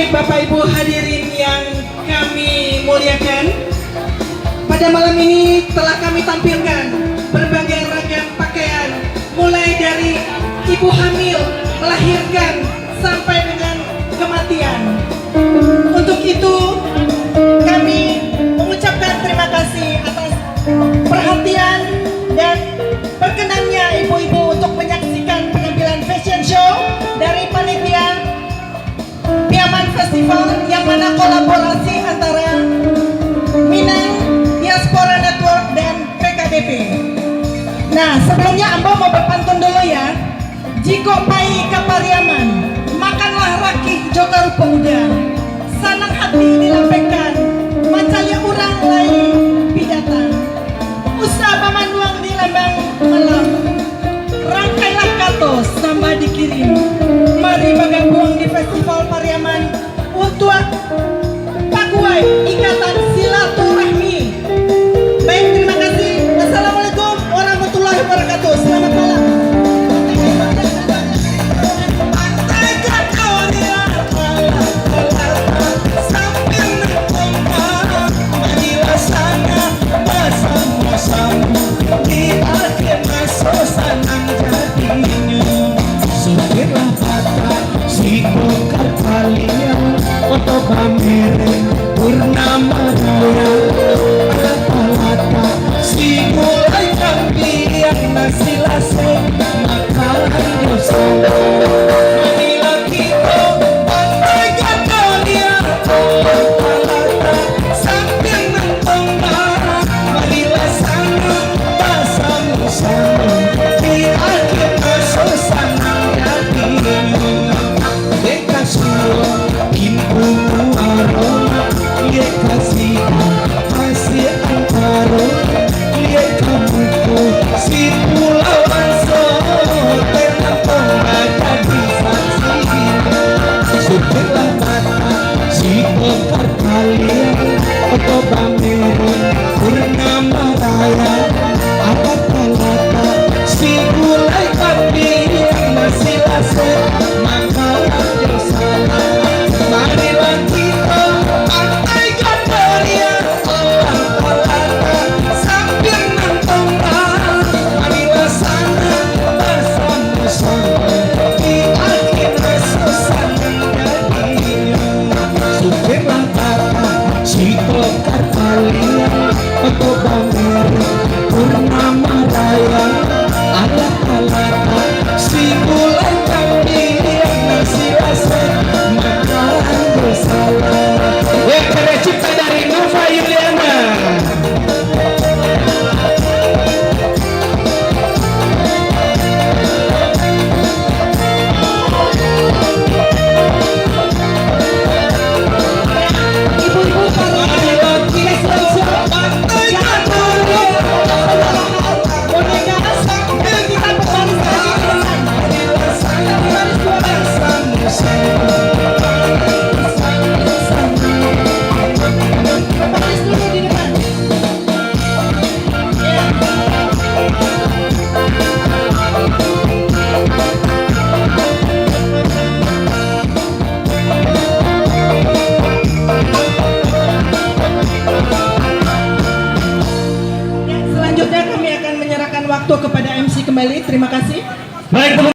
Baik Bapak Ibu hadirin yang kami muliakan, pada malam ini telah kami tampilkan berbagai ragam pakaian, mulai dari ibu hamil, melahirkan, sampai dengan kematian. Untuk itu kami mengucapkan terima kasih atas perhatian dan berkenannya ibu-ibu untuk menyaksikan penampilan fashion show dari panitia Piaman Festival, yang mana kolaborasi antara Minang Diaspora Network dan PKDP. Nah, sebelumnya Ambo mau berpantun dulu ya. Jiko pai kapariaman, makanlah rakih joka rupa udang, sanang hati dilapangkan, macalia urang lain pidatan, usah pamanuang di lambang malam, rangkailah katos sama dikirim, mari bagangguang di Festival Pariaman untuk paguai ikatan silaturahmi. Baik, terima kasih. Assalamualaikum warahmatullahi wabarakatuh. Selamat malam. Pameran purnama raya Lata-lata si mulai kambiang nasi lasem makanan dosa Manila kita pantai gatolia Lata-lata sambil nentong Manila sana basang-basang di akhir asusanang yakinyo Deka semua Impung aroma lihat kasih masih antara lihat kamu si pulau anso tenang pengaja di saksi sebelah mata si bekar kalian atau pameran purnama raya apa talata si mulai tapi masih laser maka yang salah. Marilah kita pantai gatolia Lata-lata sambil nonton Marilah sana bersama-sama di akhir suasana jadinya Supirlah kata si bekar kalian Atau pameran purnama raya Lata-lata si bulan kambiang nasi lasem bersalah. Yang tercipta dari Nova Yuliana. Ibu-ibu para pantai boneka sambil kita Selanjutnya kami akan menyerahkan waktu kepada MC kembali. Terima kasih. Baik.